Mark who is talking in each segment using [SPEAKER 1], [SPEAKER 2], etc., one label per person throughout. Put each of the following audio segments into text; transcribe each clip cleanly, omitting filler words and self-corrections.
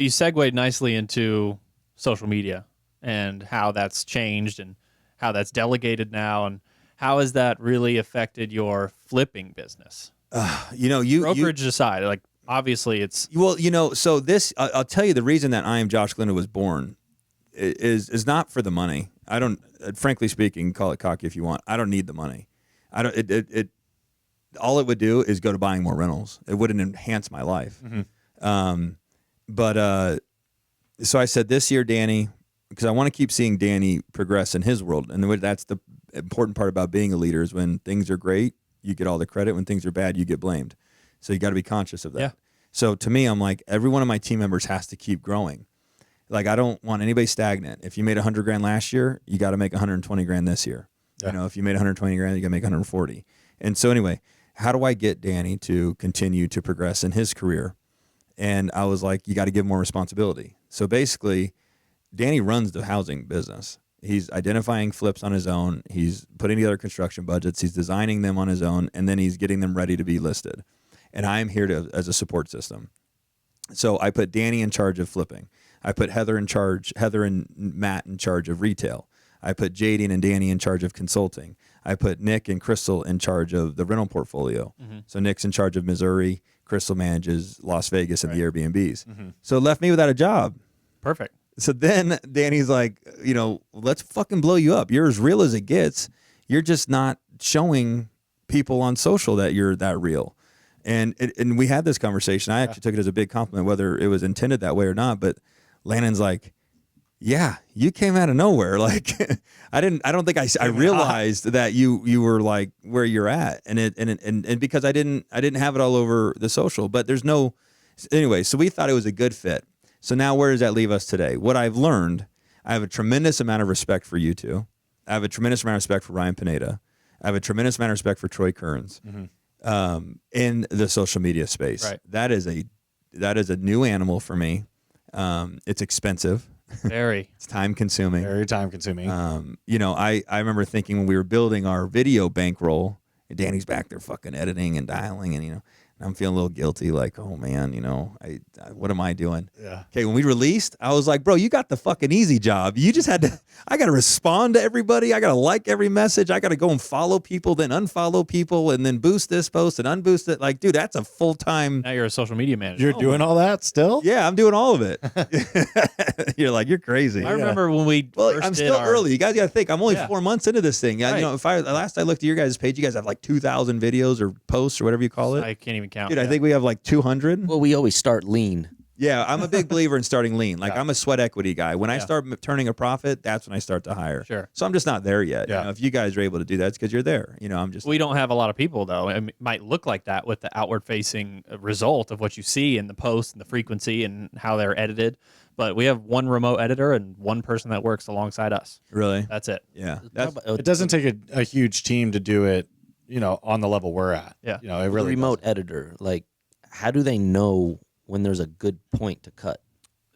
[SPEAKER 1] You segued nicely into social media and how that's changed and how that's delegated now, and how has that really affected your flipping business? Brokerage aside, like obviously it's
[SPEAKER 2] so this I'll tell you the reason that I Am Josh Glinda was born is not for the money. I don't, frankly speaking, call it cocky if you want. I don't need the money. I don't. It all it would do is go to buying more rentals. It wouldn't enhance my life. So I said this year, Danny, because I want to keep seeing Danny progress in his world, and that's the important part about being a leader is when things are great, you get all the credit. When things are bad, you get blamed. So you got to be conscious of that.
[SPEAKER 1] Yeah.
[SPEAKER 2] So to me, I'm like, every one of my team members has to keep growing. Like, I don't want anybody stagnant. If you made 100 grand last year, you got to make 120 grand this year. Yeah. If you made 120 grand, you got to make 140. And so anyway, how do I get Danny to continue to progress in his career? And I was like, you got to give him more responsibility. So basically, Danny runs the housing business. He's identifying flips on his own. He's putting together construction budgets. He's designing them on his own, and then he's getting them ready to be listed. And I'm here as a support system. So I put Danny in charge of flipping. I put Heather and Matt in charge of retail. I put Jaden and Danny in charge of consulting. I put Nick and Crystal in charge of the rental portfolio. So Nick's in charge of Missouri. Crystal manages Las Vegas and the Airbnbs. So it left me without a job.
[SPEAKER 1] perfect.
[SPEAKER 2] So then Danny's like, let's fucking blow you up. You're as real as it gets. You're just not showing people on social that you're that real. And we had this conversation. I actually took it as a big compliment, whether it was intended that way or not. But Landon's like, yeah, you came out of nowhere. Like, I don't think I realized that you were like where you're at. And because I didn't have it all over the social, but anyway, so we thought it was a good fit. So now where does that leave us today? What I've learned, I have a tremendous amount of respect for you two. I have a tremendous amount of respect for Ryan Pineda. I have a tremendous amount of respect for Troy Kearns in the social media space.
[SPEAKER 1] Right.
[SPEAKER 2] That is a new animal for me. It's expensive.
[SPEAKER 1] Very.
[SPEAKER 2] It's time consuming.
[SPEAKER 3] Very time consuming.
[SPEAKER 2] I remember thinking when we were building our video bankroll, and Danny's back there fucking editing and dialing, and I'm feeling a little guilty, like, oh man, what am I doing?
[SPEAKER 3] Yeah.
[SPEAKER 2] Okay, when we released, I was like, bro, you got the fucking easy job. You just I got to respond to everybody. I got to like every message. I got to go and follow people, then unfollow people, and then boost this post and unboost it. Like, dude, that's a full-time.
[SPEAKER 1] Now you're a social media manager.
[SPEAKER 3] You're doing all that still?
[SPEAKER 2] Yeah, I'm doing all of it. You're like, you're crazy.
[SPEAKER 1] I remember when we first
[SPEAKER 2] I'm
[SPEAKER 1] did
[SPEAKER 2] still early. You guys got to think. I'm only 4 months into this thing.
[SPEAKER 1] Right.
[SPEAKER 2] If last I looked at your guys' page, you guys have like 2,000 videos or posts or whatever you call it.
[SPEAKER 1] I can't even count.
[SPEAKER 2] Dude, I think we have like 200.
[SPEAKER 4] Well, we always start lean.
[SPEAKER 2] Yeah, I'm a big believer in starting lean. Like, I'm a sweat equity guy. When I start turning a profit, that's when I start to hire.
[SPEAKER 1] Sure.
[SPEAKER 2] So I'm just not there yet.
[SPEAKER 3] Yeah.
[SPEAKER 2] If you guys are able to do that, it's because you're there.
[SPEAKER 1] We don't have a lot of people, though. It might look like that with the outward-facing result of what you see in the post and the frequency and how they're edited. But we have one remote editor and one person that works alongside us.
[SPEAKER 2] Really?
[SPEAKER 1] That's it.
[SPEAKER 2] Yeah.
[SPEAKER 3] It doesn't take a huge team to do it, on the level we're at.
[SPEAKER 1] Yeah.
[SPEAKER 3] It really
[SPEAKER 4] remote
[SPEAKER 3] doesn't.
[SPEAKER 4] editor, like, how do they know when there's a good point to cut?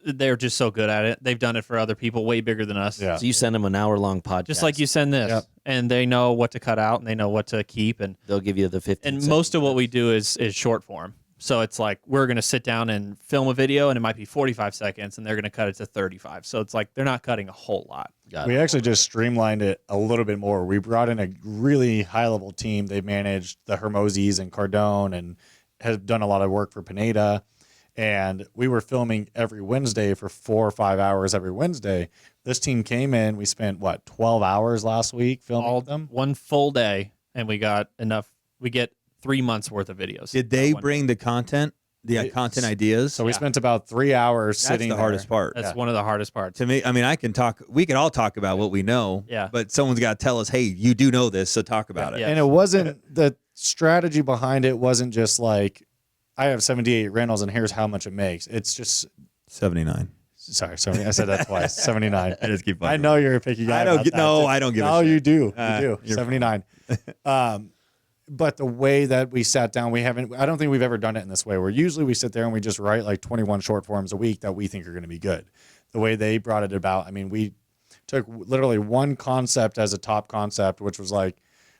[SPEAKER 1] They're just so good at it. They've done it for other people way bigger than us.
[SPEAKER 3] Yeah.
[SPEAKER 4] So you send them an hour-long podcast.
[SPEAKER 1] Just like you send this.
[SPEAKER 3] Yep.
[SPEAKER 1] And they know what to cut out and they know what to keep. And
[SPEAKER 4] they'll give you the 15
[SPEAKER 1] And most of what we do is short form. So it's like we're going to sit down and film a video, and it might be 45 seconds, and they're going to cut it to 35. So it's like they're not cutting a whole lot.
[SPEAKER 3] We actually just streamlined it a little bit more. We brought in a really high-level team. They've managed the Hermosis and Cardone and have done a lot of work for Pineda. And we were filming every Wednesday for 4 or 5 hours every Wednesday. This team came in. We spent, 12 hours last week filming them?
[SPEAKER 1] One full day, and we got enough. We get 3 months worth of videos.
[SPEAKER 2] Did they bring the content, content ideas?
[SPEAKER 3] So we spent about 3 hours sitting
[SPEAKER 2] That's the hardest part.
[SPEAKER 1] That's one of the hardest parts.
[SPEAKER 2] To me, I mean, we can all talk about what we know,
[SPEAKER 1] Yeah.
[SPEAKER 2] but someone's got to tell us, hey, you do know this, so talk about it.
[SPEAKER 1] Yeah.
[SPEAKER 3] And it wasn't, the strategy behind it wasn't just like, I have 78 rentals and here's how much it makes. It's just
[SPEAKER 2] 79.
[SPEAKER 3] Sorry, I said that twice. 79.
[SPEAKER 2] I just keep
[SPEAKER 3] I know you're a picky guy.
[SPEAKER 2] I don't give a shit.
[SPEAKER 3] You do.
[SPEAKER 2] You're
[SPEAKER 3] 79. But the way that we sat down, I don't think we've ever done it in this way, where usually we sit there and we just write like 21 short forms a week that we think are going to be good. The way they brought it about, I mean, we took literally one concept as a top concept, which was like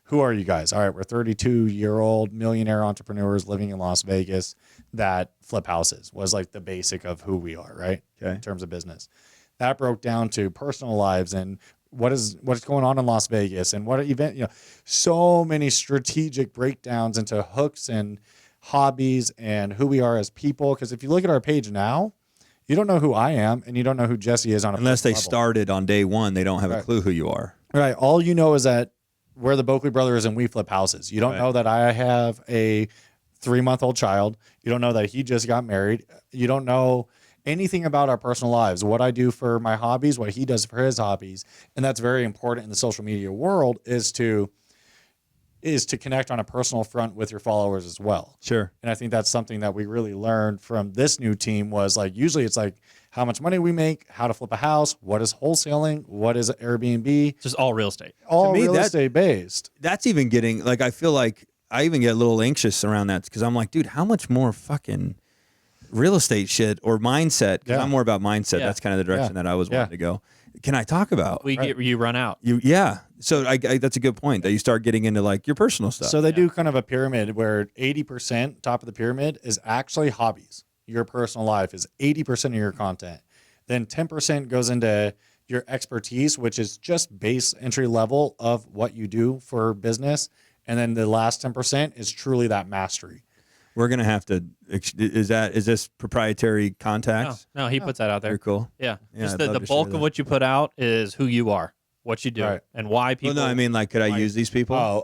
[SPEAKER 3] who are you guys? All right, we're 32-year-old millionaire entrepreneurs living in Las Vegas that flip houses was like the basic of who we are, right?
[SPEAKER 2] Okay.
[SPEAKER 3] In terms of business. That broke down to personal lives and what's going on in Las Vegas and what event, so many strategic breakdowns into hooks and hobbies and who we are as people. Because if you look at our page now, you don't know who I am and you don't know who Jesse is on a
[SPEAKER 2] Unless they
[SPEAKER 3] level.
[SPEAKER 2] started on day one, they don't have a
[SPEAKER 3] Right.
[SPEAKER 2] clue who you are.
[SPEAKER 3] Right. All you know is that we're the Boakley brothers and we flip houses. You don't
[SPEAKER 2] Right.
[SPEAKER 3] know that I have a 3-month-old child. You don't know that he just got married. You don't know anything about our personal lives, what I do for my hobbies, what he does for his hobbies. And that's very important in the social media world is to connect on a personal front with your followers as well.
[SPEAKER 2] Sure.
[SPEAKER 3] And I think that's something that we really learned from this new team was like, usually it's like how much money we make, how to flip a house, what is wholesaling, what is Airbnb,
[SPEAKER 1] Just all real estate.
[SPEAKER 3] all
[SPEAKER 2] me,
[SPEAKER 3] real
[SPEAKER 2] that-
[SPEAKER 3] estate based.
[SPEAKER 2] That's even getting like, I feel like I even get a little anxious around that because I'm like, dude, how much more fucking real estate shit or mindset? Because
[SPEAKER 3] Yeah.
[SPEAKER 2] I'm more about mindset.
[SPEAKER 1] Yeah.
[SPEAKER 2] That's kind of the direction that I was
[SPEAKER 3] Yeah.
[SPEAKER 2] wanting to go. Can I talk about?
[SPEAKER 1] You run out.
[SPEAKER 2] Yeah. So I that's a good point that you start getting into like your personal stuff.
[SPEAKER 3] So they do kind of a pyramid where 80% top of the pyramid is actually hobbies. Your personal life is 80% of your content. Then 10% goes into your expertise, which is just base entry level of what you do for business. And then the last 10% is truly that mastery.
[SPEAKER 2] We're gonna have to. Is this proprietary
[SPEAKER 1] No,
[SPEAKER 2] contacts?
[SPEAKER 1] no, he puts that out
[SPEAKER 2] Very
[SPEAKER 1] there.
[SPEAKER 2] cool.
[SPEAKER 1] Yeah.
[SPEAKER 2] Yeah,
[SPEAKER 1] Just
[SPEAKER 2] I'd
[SPEAKER 1] the
[SPEAKER 2] love to
[SPEAKER 1] bulk
[SPEAKER 2] share
[SPEAKER 1] of
[SPEAKER 2] that.
[SPEAKER 1] what you put out is who you are, what you do,
[SPEAKER 3] Right.
[SPEAKER 1] and why people.
[SPEAKER 2] Well, no, I mean, like, could I use these people?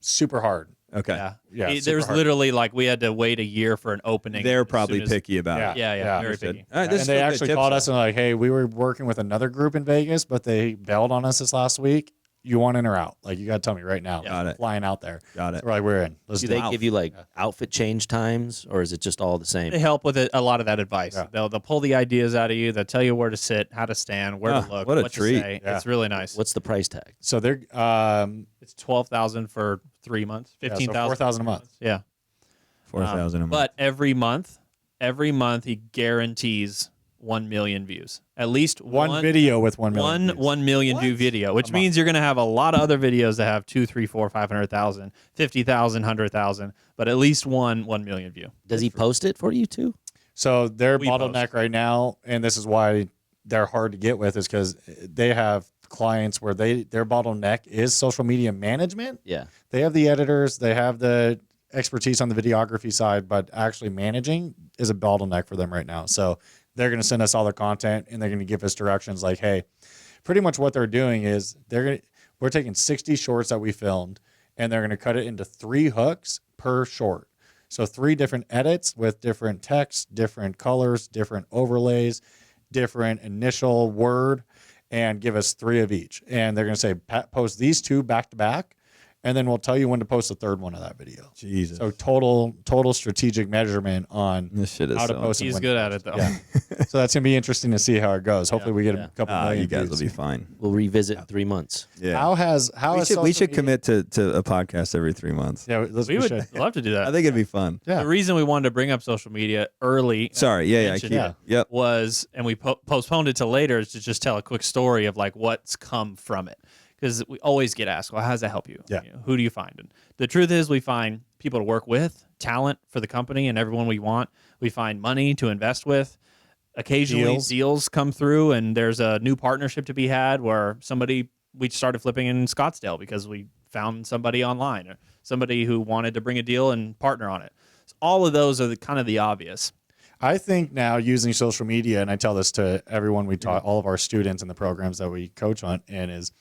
[SPEAKER 3] Super hard.
[SPEAKER 2] Okay.
[SPEAKER 1] yeah.
[SPEAKER 3] Yeah, super
[SPEAKER 1] There's
[SPEAKER 3] hard.
[SPEAKER 1] literally like we had to wait a year for an opening.
[SPEAKER 2] They're
[SPEAKER 1] as
[SPEAKER 2] probably
[SPEAKER 1] soon as-
[SPEAKER 2] picky about it.
[SPEAKER 1] Yeah,
[SPEAKER 3] Yeah,
[SPEAKER 1] very
[SPEAKER 2] Understood.
[SPEAKER 1] picky.
[SPEAKER 2] All right, this
[SPEAKER 3] And
[SPEAKER 2] is
[SPEAKER 3] they
[SPEAKER 2] good
[SPEAKER 3] actually
[SPEAKER 2] tips,
[SPEAKER 3] called
[SPEAKER 2] though.
[SPEAKER 3] us and like, hey, we were working with another group in Vegas, but they bailed on us this last week. You want in or out? Like, you got to tell me right now.
[SPEAKER 2] Got it.
[SPEAKER 3] Flying out there.
[SPEAKER 2] Got it.
[SPEAKER 3] So we're like, we're in. Let's
[SPEAKER 4] Do
[SPEAKER 3] do
[SPEAKER 4] they
[SPEAKER 3] it.
[SPEAKER 4] give you like outfit change times, or is it just all the same?
[SPEAKER 1] They help with it, a lot of that advice.
[SPEAKER 3] Yeah.
[SPEAKER 1] They'll pull the ideas out of you. They'll tell you where to sit, how to stand, where
[SPEAKER 2] Ah,
[SPEAKER 1] to look,
[SPEAKER 2] what a
[SPEAKER 1] to
[SPEAKER 2] treat.
[SPEAKER 1] say.
[SPEAKER 3] Yeah.
[SPEAKER 1] It's really nice.
[SPEAKER 4] What's the price tag?
[SPEAKER 3] So they're
[SPEAKER 1] It's 12,000 for 3 months,
[SPEAKER 3] so
[SPEAKER 1] 15,000,
[SPEAKER 3] 4,000 a month.
[SPEAKER 1] Yeah,
[SPEAKER 2] 4,000 a month.
[SPEAKER 1] But every month he guarantees 1 million views. At least
[SPEAKER 3] One video with 1 million.
[SPEAKER 1] One
[SPEAKER 3] views.
[SPEAKER 1] 1 million view video, which means you're going to have a lot of other videos that have 2, 3, 4, 500,000, 50,000, 100,000, but at least 1 million view.
[SPEAKER 4] Does he post it for you too?
[SPEAKER 3] So their
[SPEAKER 1] We
[SPEAKER 3] bottleneck right now, and this is why they're hard to get with, is because they have clients where their bottleneck is social media management.
[SPEAKER 4] Yeah.
[SPEAKER 3] They have the editors, they have the expertise on the videography side, but actually managing is a bottleneck for them right now. So they're going to send us all their content and they're going to give us directions like, hey, pretty much what they're doing is we're taking 60 shorts that we filmed and they're going to cut it into 3 hooks per short. So 3 different edits with different text, different colors, different overlays, different initial word, and give us 3 of each. And they're going to say, post these 2 back to back, and then we'll tell you when to post the 3rd one of that video.
[SPEAKER 2] Jesus.
[SPEAKER 3] So total strategic measurement on
[SPEAKER 2] This shit is
[SPEAKER 3] how to
[SPEAKER 2] so
[SPEAKER 3] post. and
[SPEAKER 1] He's
[SPEAKER 3] when to
[SPEAKER 1] good at
[SPEAKER 3] post.
[SPEAKER 1] it, though.
[SPEAKER 3] Yeah. So that's gonna be interesting to see how it goes. Hopefully, we get
[SPEAKER 4] Yeah.
[SPEAKER 3] a couple million.
[SPEAKER 2] You guys
[SPEAKER 3] views.
[SPEAKER 2] will be fine.
[SPEAKER 4] We'll revisit in 3 months.
[SPEAKER 2] Yeah.
[SPEAKER 3] How has
[SPEAKER 2] we
[SPEAKER 3] social
[SPEAKER 2] should
[SPEAKER 3] media-
[SPEAKER 2] commit to a podcast every 3 months.
[SPEAKER 3] Yeah,
[SPEAKER 1] We would
[SPEAKER 3] should.
[SPEAKER 1] love to do
[SPEAKER 2] I
[SPEAKER 1] that.
[SPEAKER 2] think it'd be fun.
[SPEAKER 3] Yeah.
[SPEAKER 1] The reason we wanted to bring up social media early
[SPEAKER 2] Sorry. Yeah. I
[SPEAKER 1] mentioned
[SPEAKER 2] keep
[SPEAKER 3] Yeah.
[SPEAKER 2] it. Yep.
[SPEAKER 1] was, and we postponed it to later, is to just tell a quick story of like what's come from it. Because we always get asked, well, how does that help you?
[SPEAKER 3] Yeah.
[SPEAKER 1] You know, who do you find? And the truth is we find people to work with, talent for the company and everyone we want. We find money to invest with. Occasionally deals come through and there's a new partnership to be had where we started flipping in Scottsdale because we found somebody online or somebody who wanted to bring a deal and partner on it. So all of those are kind of the obvious.
[SPEAKER 3] I think now using social media, and I tell this to everyone we taught, all of our students in the programs that we coach on, and is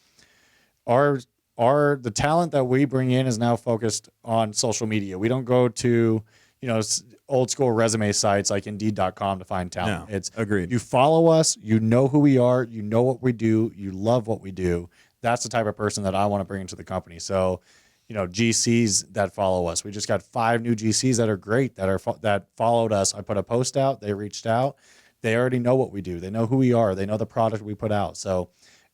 [SPEAKER 3] the talent that we bring in is now focused on social media. We don't go to, old school resume sites like Indeed.com to find talent.
[SPEAKER 2] No,
[SPEAKER 3] It's
[SPEAKER 2] agreed.
[SPEAKER 3] You follow us, you know who we are, you know what we do, you love what we do. That's the type of person that I want to bring into the company. So, GCs that follow us. We just got 5 new GCs that are great that followed us. I put a post out, they reached out. They already know what we do. They know who we are. They know the product we put out. So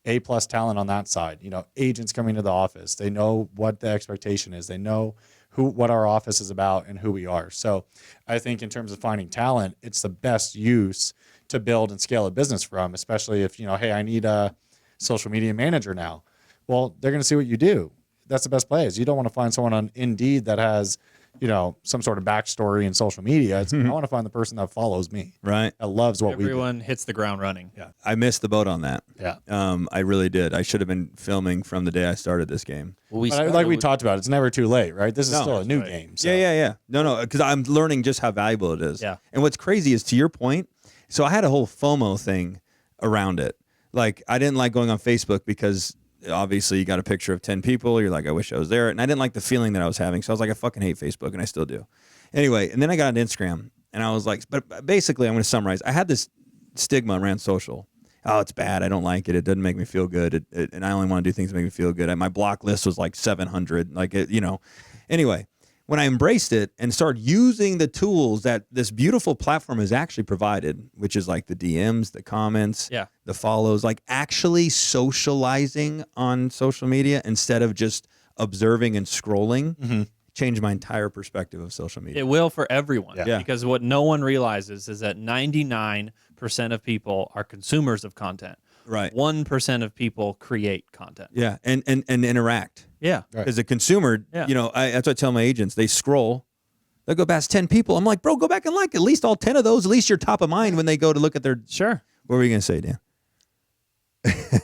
[SPEAKER 3] A+ talent on that side. Agents coming to the office. They know what the expectation is. They know what our office is about and who we are. So I think in terms of finding talent, it's the best use to build and scale a business from, especially if, hey, I need a social media manager now. Well, they're going to see what you do. that's the best play. Is you don't want to find someone on Indeed that has, some sort of backstory in social media. It's, I want to find the person that follows me,
[SPEAKER 2] Right.
[SPEAKER 3] that loves what we do.
[SPEAKER 1] Everyone hits the ground running.
[SPEAKER 3] Yeah.
[SPEAKER 2] I missed the boat on that.
[SPEAKER 3] Yeah.
[SPEAKER 2] I really did. I should have been filming from the day I started this game.
[SPEAKER 4] Well, we
[SPEAKER 3] But
[SPEAKER 4] started
[SPEAKER 3] like we
[SPEAKER 4] with-
[SPEAKER 3] talked about, it's never too late, right? This is
[SPEAKER 2] No,
[SPEAKER 3] still a
[SPEAKER 2] that's
[SPEAKER 3] new
[SPEAKER 1] right.
[SPEAKER 3] game. So.
[SPEAKER 2] Yeah. No, because I'm learning just how valuable it is.
[SPEAKER 1] Yeah.
[SPEAKER 2] And what's crazy is, to your point, so I had a whole FOMO thing around it. Like, I didn't like going on Facebook because obviously you got a picture of 10 people. You're like, I wish I was there. And I didn't like the feeling that I was having. So I was like, I fucking hate Facebook, and I still do. Anyway, and then I got on Instagram, and I was like, but basically, I'm going to summarize. I had this stigma around social. Oh, it's bad. I don't like it. It doesn't make me feel good. And I only want to do things that make me feel good. My block list was like 700. Anyway, when I embraced it and started using the tools that this beautiful platform has actually provided, which is like the DMs, the comments,
[SPEAKER 1] Yeah.
[SPEAKER 2] the follows, like actually socializing on social media instead of just observing and scrolling, changed my entire perspective of social media.
[SPEAKER 1] It will for everyone.
[SPEAKER 3] Yeah.
[SPEAKER 2] Yeah.
[SPEAKER 1] Because what no one realizes is that 99% of people are consumers of content.
[SPEAKER 2] Right.
[SPEAKER 1] 1% of people create content.
[SPEAKER 2] Yeah, and interact.
[SPEAKER 1] Yeah.
[SPEAKER 3] Right.
[SPEAKER 2] As a consumer,
[SPEAKER 1] Yeah.
[SPEAKER 2] that's what I tell my agents. They scroll. They'll go past 10 people. I'm like, bro, go back and like at least all 10 of those. At least you're top of mind when they go to look at their.
[SPEAKER 1] Sure.
[SPEAKER 2] What were you going to say, Dan?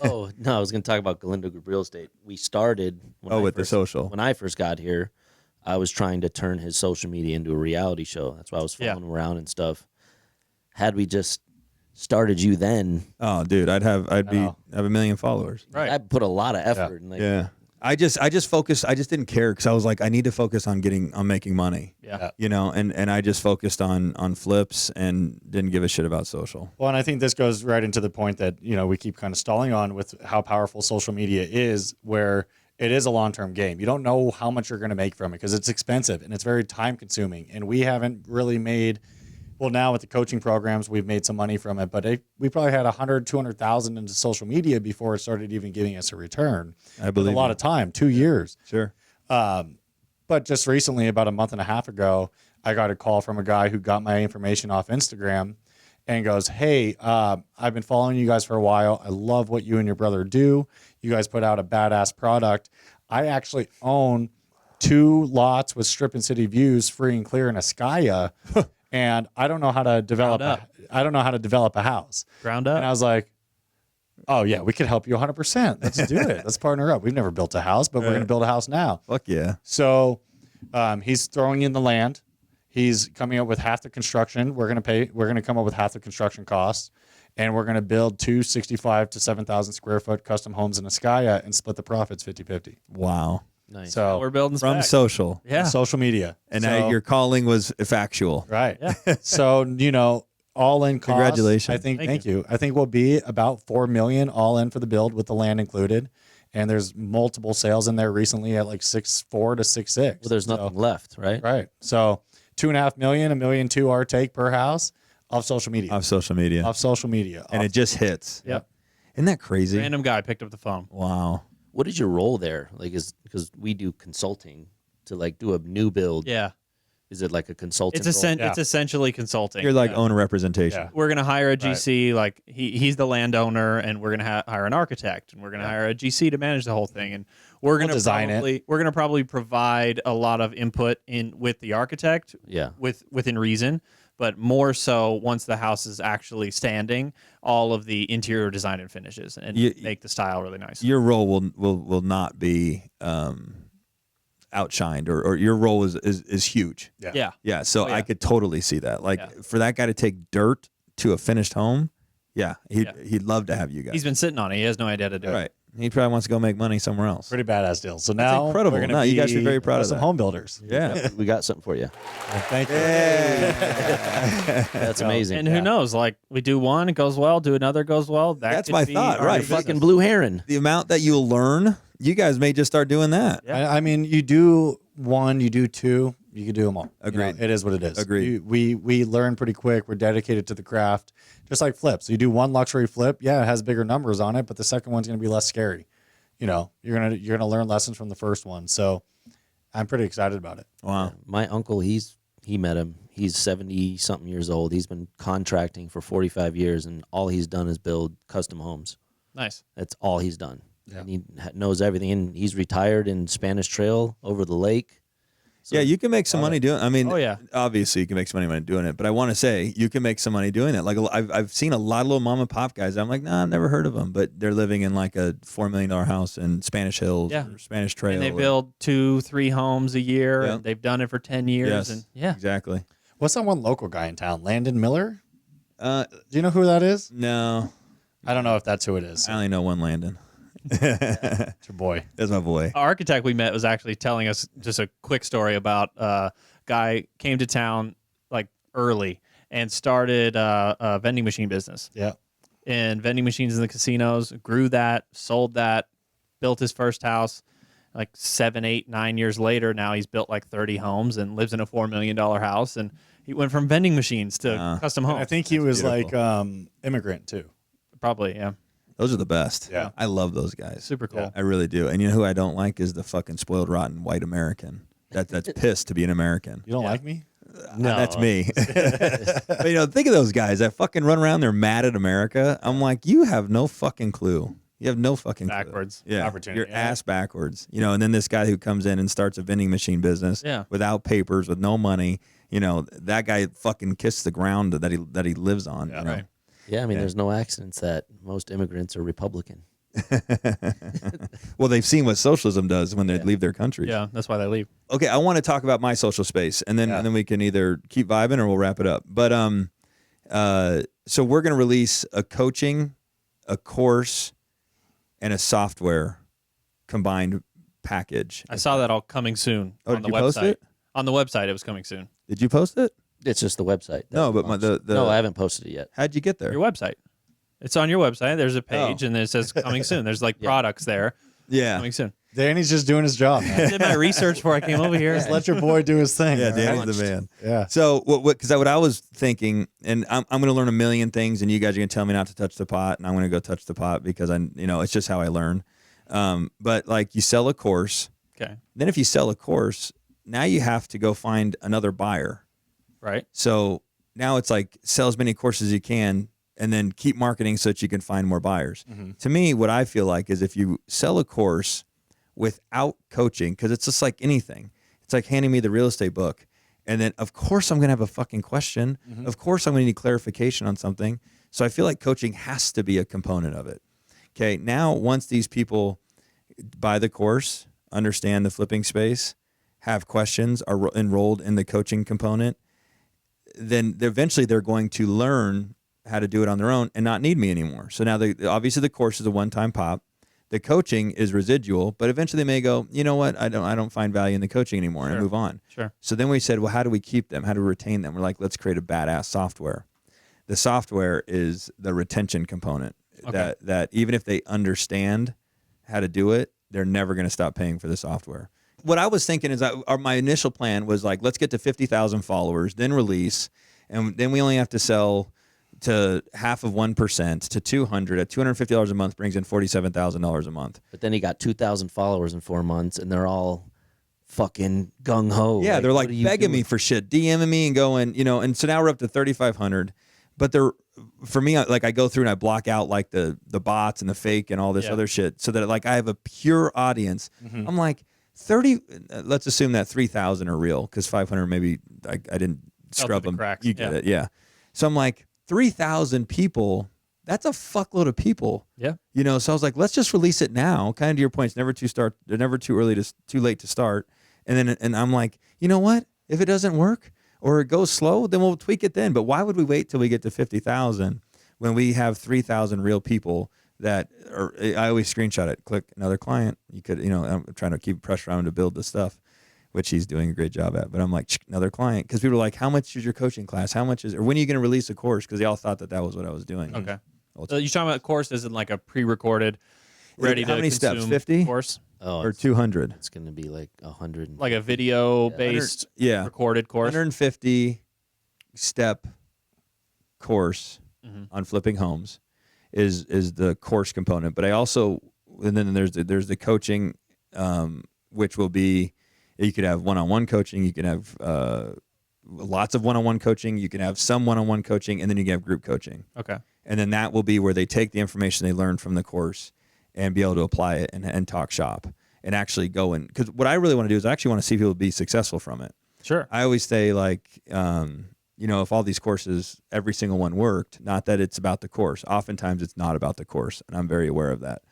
[SPEAKER 4] Oh no, I was going to talk about Galindo Group Real Estate. We started
[SPEAKER 2] With the social.
[SPEAKER 4] When I first got here, I was trying to turn his social media into a reality show. That's why I was
[SPEAKER 1] Yeah.
[SPEAKER 4] following him around and stuff. Had we just started you then,
[SPEAKER 2] Oh, dude, I'd have
[SPEAKER 3] know.
[SPEAKER 2] 1 million followers.
[SPEAKER 1] Right.
[SPEAKER 4] I put a lot of effort. And
[SPEAKER 2] Yeah. I just focused. I just didn't care because I was like, I need to focus on making money.
[SPEAKER 1] Yeah.
[SPEAKER 2] And I just focused on flips and didn't give a shit about social.
[SPEAKER 3] Well, and I think this goes right into the point that, we keep kind of stalling on with how powerful social media is, where it is a long-term game. You don't know how much you're going to make from it because it's expensive and it's very time-consuming. And we haven't really made, well, now with the coaching programs, we've made some money from it, but we probably had 100, 200,000 into social media before it started even giving us a return.
[SPEAKER 2] I believe
[SPEAKER 3] a lot
[SPEAKER 2] you.
[SPEAKER 3] of time, 2 years.
[SPEAKER 2] Sure.
[SPEAKER 3] But just recently, about a month and a half ago, I got a call from a guy who got my information off Instagram and goes, hey, I've been following you guys for a while. I love what you and your brother do. You guys put out a badass product. I actually own 2 lots with strip and city views, free and clear in Ascaya. And I don't know how to develop. I don't know how to develop a house.
[SPEAKER 1] Ground up.
[SPEAKER 3] And I was like, oh yeah, we could help you 100%. Let's do it. Let's partner up. We've never built a house, but we're going to build a house now.
[SPEAKER 2] Fuck yeah.
[SPEAKER 3] So he's throwing in the land. He's coming up with half the construction. We're going to come up with half the construction costs. And we're going to build 2 65 to 7,000 square foot custom homes in Ascaya and split the profits 50-50.
[SPEAKER 2] Wow.
[SPEAKER 4] nice.
[SPEAKER 3] So
[SPEAKER 1] We're building
[SPEAKER 2] From
[SPEAKER 1] spec.
[SPEAKER 2] social.
[SPEAKER 1] Yeah.
[SPEAKER 3] social media.
[SPEAKER 2] And
[SPEAKER 3] so,
[SPEAKER 2] now your calling was factual.
[SPEAKER 3] right. So, all in cost.
[SPEAKER 2] Congratulations.
[SPEAKER 3] I think,
[SPEAKER 1] Thank
[SPEAKER 3] thank you. I think we'll be about 4 million all in for the build with the land included. And there's multiple sales in there recently at like 6.4 to 6.6.
[SPEAKER 4] Well, there's
[SPEAKER 3] So-
[SPEAKER 4] nothing left, right?
[SPEAKER 3] Right. So 2.5 million, $1.2 million our take per house off social media.
[SPEAKER 2] Off social media.
[SPEAKER 3] Off social media.
[SPEAKER 2] And it just hits.
[SPEAKER 1] Yep.
[SPEAKER 2] Isn't that crazy?
[SPEAKER 1] Random guy picked up the phone.
[SPEAKER 2] Wow.
[SPEAKER 4] What is your role there? Like, because we do consulting to like do a new build.
[SPEAKER 1] Yeah.
[SPEAKER 4] Is it like a consultant?
[SPEAKER 1] It's
[SPEAKER 4] role?
[SPEAKER 3] Yeah.
[SPEAKER 1] it's essentially consulting.
[SPEAKER 2] You're like
[SPEAKER 1] Yeah.
[SPEAKER 2] owner representation.
[SPEAKER 3] Yeah.
[SPEAKER 1] We're gonna hire a GC, like he's the landowner, and we're gonna hire an architect, and we're gonna hire a GC to manage the whole thing, and we're gonna
[SPEAKER 3] design it.
[SPEAKER 1] We're gonna probably provide a lot of input in with the architect,
[SPEAKER 4] Yeah.
[SPEAKER 1] within reason, but more so once the house is actually standing, all of the interior design and finishes, and make the style really nice.
[SPEAKER 2] Your role will not be outshined, or your role is huge.
[SPEAKER 1] Yeah.
[SPEAKER 2] Yeah. So
[SPEAKER 1] Oh, yeah.
[SPEAKER 2] I could totally see that. Like
[SPEAKER 1] Yeah.
[SPEAKER 2] for that guy to take dirt to a finished home, he'd love to have you guys.
[SPEAKER 1] He's been sitting on it. He has no idea how to do it.
[SPEAKER 2] right. He probably wants to go make money somewhere else.
[SPEAKER 3] Pretty badass deal. So now
[SPEAKER 2] incredible.
[SPEAKER 3] we're gonna
[SPEAKER 2] No,
[SPEAKER 3] be
[SPEAKER 2] you guys should be very proud of
[SPEAKER 3] some
[SPEAKER 2] that.
[SPEAKER 3] home builders.
[SPEAKER 2] Yeah.
[SPEAKER 4] We got something for you.
[SPEAKER 3] Thank you.
[SPEAKER 4] That's amazing.
[SPEAKER 1] And who knows? Like we do one, it goes well. Do another, it goes well.
[SPEAKER 2] That's
[SPEAKER 1] could
[SPEAKER 2] my
[SPEAKER 1] be
[SPEAKER 2] thought,
[SPEAKER 1] our
[SPEAKER 2] right.
[SPEAKER 1] new business.
[SPEAKER 4] Fucking blue heron.
[SPEAKER 2] The amount that you'll learn, you guys may just start doing that.
[SPEAKER 1] Yeah.
[SPEAKER 3] I mean, you do one, you do two, you can do them all.
[SPEAKER 2] Agreed.
[SPEAKER 3] It is what it is.
[SPEAKER 2] Agreed.
[SPEAKER 3] We learn pretty quick. We're dedicated to the craft, just like flips. You do one luxury flip, yeah, it has bigger numbers on it, but the second one's going to be less scary. You're gonna learn lessons from the first one. So I'm pretty excited about it.
[SPEAKER 2] Wow.
[SPEAKER 4] My uncle, he met him. He's 70 something years old. He's been contracting for 45 years, and all he's done is build custom homes.
[SPEAKER 1] Nice.
[SPEAKER 4] That's all he's done.
[SPEAKER 3] Yeah.
[SPEAKER 4] and he knows everything. And he's retired in Spanish Trail over the lake. So,
[SPEAKER 2] Yeah, you can make some money doing. I mean,
[SPEAKER 1] Oh, yeah.
[SPEAKER 2] obviously you can make some money doing it. But I want to say you can make some money doing it. Like I've seen a lot of little mom and pop guys. I'm like, nah, I've never heard of them, but they're living in like a $4 million house in Spanish Hills
[SPEAKER 1] Yeah.
[SPEAKER 2] or Spanish Trail.
[SPEAKER 1] And they
[SPEAKER 2] or-
[SPEAKER 1] build 2-3 homes a year.
[SPEAKER 2] Yeah.
[SPEAKER 1] And they've done it for 10 years.
[SPEAKER 2] Yes,
[SPEAKER 1] And yeah,
[SPEAKER 2] exactly.
[SPEAKER 3] What's that one local guy in town? Landon Miller?
[SPEAKER 2] Uh,
[SPEAKER 3] Do you know who that is?
[SPEAKER 2] no,
[SPEAKER 3] I don't know if that's who it is.
[SPEAKER 2] I only know one Landon.
[SPEAKER 3] It's your boy.
[SPEAKER 2] That's my boy.
[SPEAKER 1] our architect we met was actually telling us just a quick story about guy came to town like early and started a vending machine business.
[SPEAKER 3] Yeah.
[SPEAKER 1] And vending machines in the casinos, grew that, sold that, built his first house. Like 7, 8, 9 years later, now he's built like 30 homes and lives in a $4 million house. And he went from vending machines to custom homes.
[SPEAKER 3] I think he was
[SPEAKER 2] beautiful.
[SPEAKER 3] like immigrant too.
[SPEAKER 1] Probably, yeah.
[SPEAKER 2] Those are the best.
[SPEAKER 3] Yeah.
[SPEAKER 2] I love those guys.
[SPEAKER 1] Super cool.
[SPEAKER 3] Yeah.
[SPEAKER 2] I really do. And you know who I don't like is the fucking spoiled rotten white American. That's pissed to be an American.
[SPEAKER 3] You don't like me?
[SPEAKER 4] No,
[SPEAKER 2] That's me. But, you know, think of those guys that fucking run around. They're mad at America. I'm like, you have no fucking clue. You have no fucking clue.
[SPEAKER 1] Backwards.
[SPEAKER 2] Yeah,
[SPEAKER 3] Opportunity,
[SPEAKER 2] your
[SPEAKER 3] yeah.
[SPEAKER 2] ass backwards. You know, and then this guy who comes in and starts a vending machine business
[SPEAKER 1] Yeah.
[SPEAKER 2] without papers, with no money. You know, that guy fucking kissed the ground that he lives on.
[SPEAKER 3] Yeah,
[SPEAKER 2] you know?
[SPEAKER 3] right.
[SPEAKER 4] Yeah, I mean,
[SPEAKER 2] Yeah.
[SPEAKER 4] there's no accidents that most immigrants are Republican.
[SPEAKER 2] Well, they've seen what socialism does when they leave their countries.
[SPEAKER 1] Yeah, that's why they leave.
[SPEAKER 2] Okay, I want to talk about my social space, and then
[SPEAKER 3] Yeah.
[SPEAKER 2] and then we can either keep vibing or we'll wrap it up. But so we're going to release a coaching, a course, and a software combined package.
[SPEAKER 1] I saw that all coming soon
[SPEAKER 2] Oh,
[SPEAKER 1] on
[SPEAKER 2] did
[SPEAKER 1] the
[SPEAKER 2] you post
[SPEAKER 1] website.
[SPEAKER 2] it?
[SPEAKER 1] On the website, it was coming soon.
[SPEAKER 2] Did you post it?
[SPEAKER 4] It's just the website. that
[SPEAKER 2] No, but
[SPEAKER 4] launched.
[SPEAKER 2] the
[SPEAKER 4] no, I haven't posted it yet.
[SPEAKER 2] how'd you get there?
[SPEAKER 1] Your website. It's on your website. There's a page, and it says coming soon. There's like products there
[SPEAKER 2] Yeah,
[SPEAKER 1] coming soon.
[SPEAKER 3] Danny's just doing his job,
[SPEAKER 1] I
[SPEAKER 3] man.
[SPEAKER 1] did my research before I came over here.
[SPEAKER 3] Just let your boy do his thing.
[SPEAKER 2] yeah,
[SPEAKER 3] all right?
[SPEAKER 2] Danny's the man.
[SPEAKER 3] Yeah.
[SPEAKER 2] So because what I was thinking, and I'm going to learn a million things, and you guys are going to tell me not to touch the pot, and I'm going to go touch the pot because it's just how I learn. But like you sell a course,
[SPEAKER 1] Okay.
[SPEAKER 2] then if you sell a course, now you have to go find another buyer.
[SPEAKER 1] Right.
[SPEAKER 2] So now it's like sell as many courses as you can, and then keep marketing so that you can find more buyers. To me, what I feel like is if you sell a course without coaching, because it's just like anything, it's like handing me the real estate book. And then, of course, I'm going to have a fucking question. Of course, I'm going to need clarification on something. So I feel like coaching has to be a component of it. Okay. Now, once these people buy the course, understand the flipping space, have questions, are enrolled in the coaching component, then eventually they're going to learn how to do it on their own and not need me anymore. So now obviously the course is a one-time pop. The coaching is residual, but eventually they may go, you know what, I don't find value in the coaching anymore, and
[SPEAKER 1] Sure.
[SPEAKER 2] move on.
[SPEAKER 1] Sure.
[SPEAKER 2] So then we said, well, how do we keep them? How do we retain them? We're like, let's create a badass software. The software is the retention component.
[SPEAKER 1] Okay.
[SPEAKER 2] That even if they understand how to do it, they're never going to stop paying for the software. What I was thinking is my initial plan was like, let's get to 50,000 followers, then release, and then we only have to sell to half of 1% to 200 at $250 a month brings in $47,000 a month.
[SPEAKER 4] But then he got 2,000 followers in 4 months, and they're all fucking gung ho.
[SPEAKER 2] Yeah, they're like
[SPEAKER 4] what are you
[SPEAKER 2] begging me
[SPEAKER 4] doing?
[SPEAKER 2] for shit, DMing me and going, and so now we're up to 3,500. But for me, like I go through and I block out like the bots and the fake and all this
[SPEAKER 1] Yeah.
[SPEAKER 2] other shit, so that like I have a pure audience. I'm like 30. Let's assume that 3,000 are real, because 500 maybe I didn't scrub
[SPEAKER 1] through the
[SPEAKER 2] them.
[SPEAKER 1] cracks,
[SPEAKER 2] You get
[SPEAKER 1] yeah.
[SPEAKER 2] it, yeah. So I'm like 3,000 people. That's a fuckload of people.
[SPEAKER 1] Yeah.
[SPEAKER 2] So I was like, let's just release it now. Kind of to your point, it's never too late to start. And I'm like, you know what? If it doesn't work or it goes slow, then we'll tweak it then. But why would we wait till we get to 50,000 when we have 3,000 real people that are? I always screenshot it, click another client. You could, I'm trying to keep pressure on him to build this stuff, which he's doing a great job at. But I'm like, another client, because people are like, how much is your coaching class? How much is, or when are you going to release a course? Because they all thought that was what I was doing.
[SPEAKER 1] Okay.
[SPEAKER 2] Well,
[SPEAKER 1] So you're talking about course as in like a pre-recorded, ready
[SPEAKER 2] How
[SPEAKER 1] to
[SPEAKER 2] many steps?
[SPEAKER 1] consume
[SPEAKER 2] 50?
[SPEAKER 1] course,
[SPEAKER 4] Oh,
[SPEAKER 2] or 200.
[SPEAKER 4] it's going to be like 100.
[SPEAKER 1] like a video-based
[SPEAKER 2] Yeah.
[SPEAKER 1] recorded course.
[SPEAKER 2] 150 step course
[SPEAKER 1] Mhm.
[SPEAKER 2] on flipping homes is the course component. But I also, and then there's the coaching, which will be, you could have one-on-one coaching, you can have lots of one-on-one coaching, you can have some one-on-one coaching, and then you can have group coaching.
[SPEAKER 1] Okay.
[SPEAKER 2] And then that will be where they take the information they learned from the course and be able to apply it and talk shop and actually go and, because what I really want to do is I actually want to see people be successful from it.
[SPEAKER 1] Sure.
[SPEAKER 2] I always say like, if all these courses, every single one worked, not that it's about the course. Oftentimes it's not about the course, and I'm very aware of that.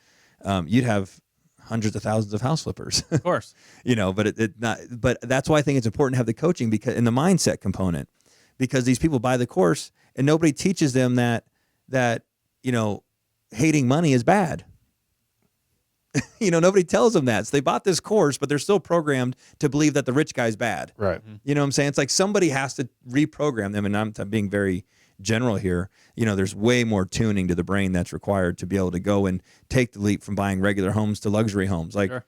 [SPEAKER 2] You'd have hundreds of thousands of house flippers,
[SPEAKER 1] Of course.
[SPEAKER 2] but it not. But that's why I think it's important to have the coaching because in the mindset component, because these people buy the course and nobody teaches them that hating money is bad. Nobody tells them that. So they bought this course, but they're still programmed to believe that the rich guy's bad.
[SPEAKER 3] Right.
[SPEAKER 2] You know what I'm saying? It's like somebody has to reprogram them. And I'm being very general here. There's way more tuning to the brain that's required to be able to go and take the leap from buying regular homes to luxury homes. Like,
[SPEAKER 1] Sure.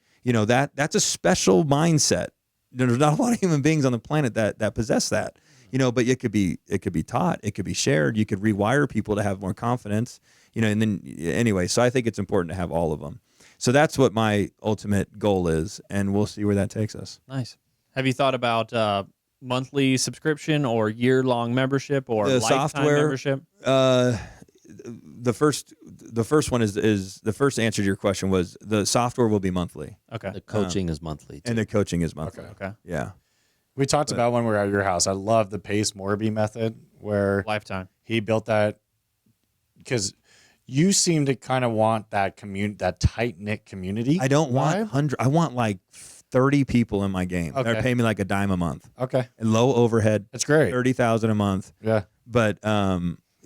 [SPEAKER 2] That's a special mindset. There's not a lot of human beings on the planet that possess that. But it could be taught, it could be shared. You could rewire people to have more confidence, and then anyway, so I think it's important to have all of them. So that's what my ultimate goal is, and we'll see where that takes us.
[SPEAKER 1] Nice. Have you thought about monthly subscription or year-long membership or
[SPEAKER 2] The
[SPEAKER 1] lifetime
[SPEAKER 2] software,
[SPEAKER 1] membership?
[SPEAKER 2] The first one is the first answer to your question was the software will be monthly
[SPEAKER 1] Okay.
[SPEAKER 4] The coaching is monthly. Too.
[SPEAKER 2] and the coaching is monthly.
[SPEAKER 1] Okay.
[SPEAKER 2] Yeah.
[SPEAKER 3] We talked about when we were at your house. I love the Pace Morby method where
[SPEAKER 1] Lifetime.
[SPEAKER 3] he built that because you seem to kind of want that that tight knit community.
[SPEAKER 2] I don't want
[SPEAKER 3] vibe.
[SPEAKER 2] 100. I want like 30 people in my game.
[SPEAKER 3] Okay.
[SPEAKER 2] They're paying me like $10 a month.
[SPEAKER 3] Okay,
[SPEAKER 2] And low overhead,
[SPEAKER 3] that's great.
[SPEAKER 2] 30,000 a month.
[SPEAKER 3] Yeah,
[SPEAKER 2] But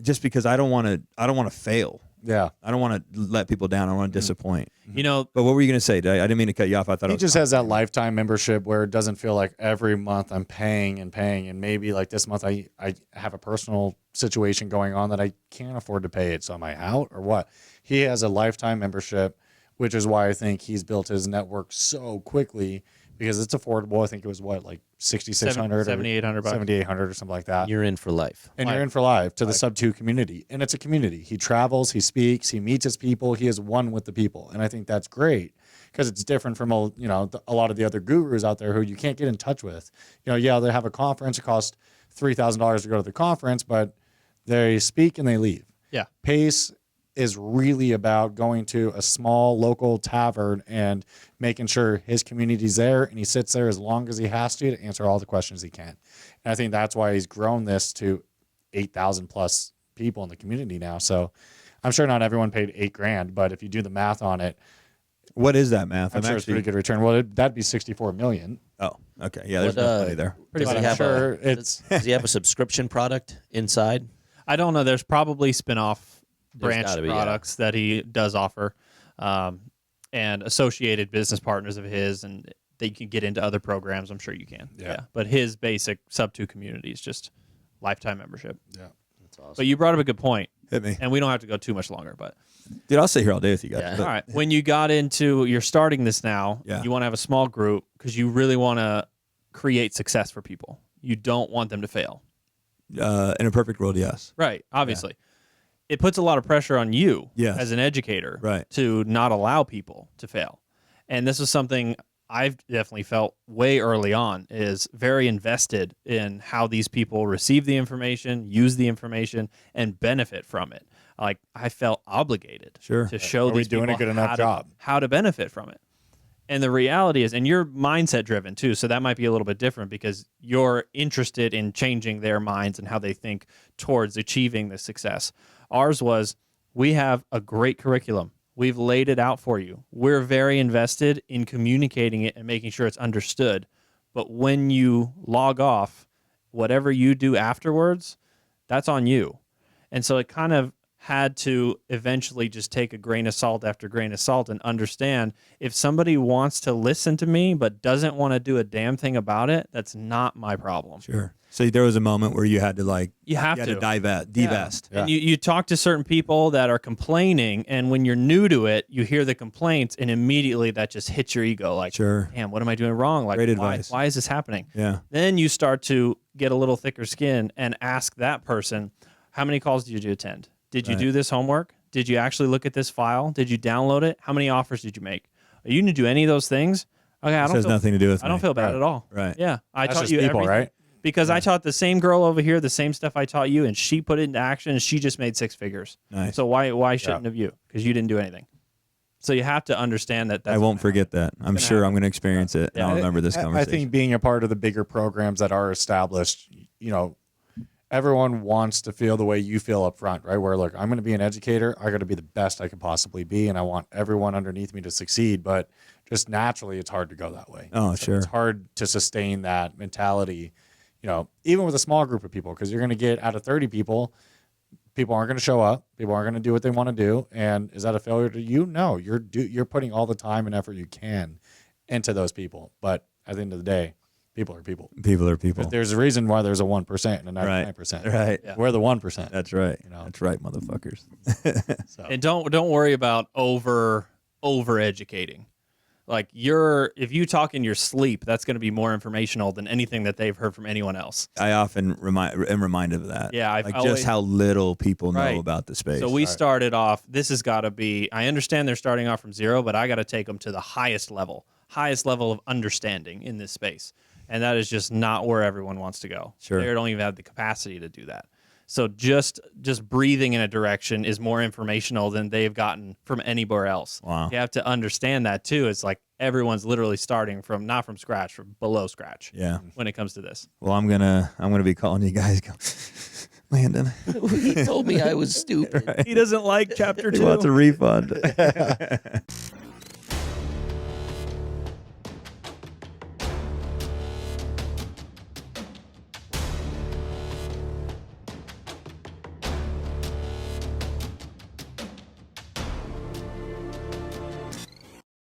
[SPEAKER 2] just because I don't want to fail.
[SPEAKER 3] yeah.
[SPEAKER 2] I don't want to let people down. I don't want to disappoint.
[SPEAKER 1] But
[SPEAKER 2] But what were you going to say? I didn't mean to cut you off. I thought
[SPEAKER 3] He
[SPEAKER 2] I was
[SPEAKER 3] just has that lifetime membership where it doesn't feel like every month I'm paying, and maybe like this month I have a personal situation going on that I can't afford to pay it, so am I out or what? He has a lifetime membership, which is why I think he's built his network so quickly because it's affordable. I think it was like 6,600 or
[SPEAKER 1] 7,800 bucks.
[SPEAKER 3] 7,800 or something like that.
[SPEAKER 4] You're in for life.
[SPEAKER 3] And you're in for life to the Sub 2 community. And it's a community. He travels, he speaks, he meets his people, he is one with the people. And I think that's great because it's different from a lot of the other gurus out there who you can't get in touch with. They have a conference, it costs $3,000 to go to the conference, but they speak and they leave.
[SPEAKER 1] Yeah.
[SPEAKER 3] Pace is really about going to a small local tavern and making sure his community's there, and he sits there as long as he has to answer all the questions he can. And I think that's why he's grown this to 8,000 plus people in the community now. So I'm sure not everyone paid $8,000, but if you do the math on it,
[SPEAKER 2] What is that math?
[SPEAKER 3] I'm sure it's a pretty good return. Well, that'd be 64 million.
[SPEAKER 2] Oh, okay. Yeah, there's
[SPEAKER 4] What,
[SPEAKER 2] no money there.
[SPEAKER 1] Pretty
[SPEAKER 4] Does
[SPEAKER 1] much.
[SPEAKER 4] he have
[SPEAKER 3] sure
[SPEAKER 4] a, does he have a subscription product inside?
[SPEAKER 1] I don't know. There's probably spin-off branch
[SPEAKER 4] gotta be, yeah.
[SPEAKER 1] products that he does offer, and associated business partners of his, and that you can get into other programs. I'm sure you can.
[SPEAKER 3] Yeah.
[SPEAKER 1] But his basic Sub 2 community is just lifetime membership.
[SPEAKER 3] Yeah.
[SPEAKER 4] That's awesome.
[SPEAKER 1] But you brought up a good point,
[SPEAKER 2] Hit me.
[SPEAKER 1] and we don't have to go too much longer. But
[SPEAKER 2] Dude, I'll stay here all day with you guys.
[SPEAKER 4] Yeah.
[SPEAKER 2] but-
[SPEAKER 1] all right, when you got into, you're starting this now.
[SPEAKER 2] Yeah.
[SPEAKER 1] You want to have a small group because you really want to create success for people. You don't want them to fail.
[SPEAKER 2] In a perfect world, yes.
[SPEAKER 1] Right. Obviously. It puts a lot of pressure on you
[SPEAKER 2] Yes.
[SPEAKER 1] as an educator
[SPEAKER 2] Right.
[SPEAKER 1] to not allow people to fail. And this is something I've definitely felt way early on, is very invested in how these people receive the information, use the information, and benefit from it. Like, I felt obligated
[SPEAKER 2] Sure.
[SPEAKER 1] to show
[SPEAKER 3] Are we
[SPEAKER 1] these
[SPEAKER 3] doing a
[SPEAKER 1] people
[SPEAKER 3] good enough
[SPEAKER 1] how
[SPEAKER 3] job?
[SPEAKER 1] how to benefit from it. And the reality is, and you're mindset driven too, so that might be a little bit different because you're interested in changing their minds and how they think towards achieving the success. Ours was, we have a great curriculum. We've laid it out for you. We're very invested in communicating it and making sure it's understood. But when you log off, whatever you do afterwards, that's on you. And so it kind of had to eventually just take a grain of salt after grain of salt and understand, if somebody wants to listen to me but doesn't want to do a damn thing about it, that's not my problem.
[SPEAKER 2] Sure. So there was a moment where you had to
[SPEAKER 1] You have to.
[SPEAKER 2] divest.
[SPEAKER 1] And you talk to certain people that are complaining, and when you're new to it, you hear the complaints, and immediately that just hits your ego. Like,
[SPEAKER 2] Sure.
[SPEAKER 1] damn, what am I doing wrong? Like,
[SPEAKER 2] Great
[SPEAKER 1] why,
[SPEAKER 2] advice.
[SPEAKER 1] why is this happening?
[SPEAKER 2] Yeah.
[SPEAKER 1] Then you start to get a little thicker skin and ask that person, how many calls did you attend? Did you
[SPEAKER 2] Right.
[SPEAKER 1] do this homework? Did you actually look at this file? Did you download it? How many offers did you make? You didn't do any of those things? Okay, I
[SPEAKER 2] This
[SPEAKER 1] don't
[SPEAKER 2] has
[SPEAKER 1] feel,
[SPEAKER 2] nothing to do with
[SPEAKER 1] I don't
[SPEAKER 2] me.
[SPEAKER 1] feel bad
[SPEAKER 3] Right.
[SPEAKER 1] at all.
[SPEAKER 2] Right.
[SPEAKER 1] Yeah, I
[SPEAKER 3] That's
[SPEAKER 1] taught
[SPEAKER 3] just
[SPEAKER 1] you
[SPEAKER 3] people,
[SPEAKER 1] everything.
[SPEAKER 3] right?
[SPEAKER 1] Because I taught the same girl over here the same stuff I taught you, and she put it into action, and she just made 6 figures.
[SPEAKER 2] Nice.
[SPEAKER 1] So why shouldn't have you? Because you didn't do anything. So you have to understand that. That's
[SPEAKER 2] I won't forget that. I'm
[SPEAKER 1] gonna
[SPEAKER 2] sure
[SPEAKER 1] happen.
[SPEAKER 2] I'm going to experience it.
[SPEAKER 1] Yeah.
[SPEAKER 2] I'll remember this
[SPEAKER 3] I
[SPEAKER 2] conversation.
[SPEAKER 3] think being a part of the bigger programs that are established, everyone wants to feel the way you feel up front, right? Where, look, I'm going to be an educator. I got to be the best I can possibly be, and I want everyone underneath me to succeed. But just naturally, it's hard to go that way.
[SPEAKER 2] Oh, sure.
[SPEAKER 3] It's hard to sustain that mentality, even with a small group of people, because you're going to get out of 30 people aren't going to show up. People aren't going to do what they want to do. And is that a failure to you? No, you're putting all the time and effort you can into those people. But at the end of the day, people are people.
[SPEAKER 2] People are people.
[SPEAKER 3] There's a reason why there's a 1% and a 99%.
[SPEAKER 2] Right.
[SPEAKER 1] Yeah.
[SPEAKER 3] We're the 1%.
[SPEAKER 2] That's right.
[SPEAKER 3] You know.
[SPEAKER 2] That's right, motherfuckers.
[SPEAKER 3] So.
[SPEAKER 1] And don't worry about over educating. Like if you talk in your sleep, that's going to be more informational than anything that they've heard from anyone else.
[SPEAKER 2] I often am reminded of that.
[SPEAKER 1] Yeah, I've
[SPEAKER 2] like
[SPEAKER 1] always-
[SPEAKER 2] just how little people know
[SPEAKER 1] Right.
[SPEAKER 2] about the space.
[SPEAKER 1] So we started off, this has got to be, I understand they're starting off from zero, but I got to take them to the highest level of understanding in this space. And that is just not where everyone wants to go.
[SPEAKER 2] Sure.
[SPEAKER 1] They don't even have the capacity to do that. So just breathing in a direction is more informational than they've gotten from anywhere else.
[SPEAKER 2] Wow.
[SPEAKER 1] You have to understand that too. It's like everyone's literally starting from not from scratch, from below scratch.
[SPEAKER 2] Yeah.
[SPEAKER 1] When it comes to this.
[SPEAKER 2] Well, I'm gonna be calling you guys. Landon.
[SPEAKER 4] He told me I was stupid.
[SPEAKER 1] He doesn't like chapter
[SPEAKER 2] He
[SPEAKER 1] 2.
[SPEAKER 2] wants a refund.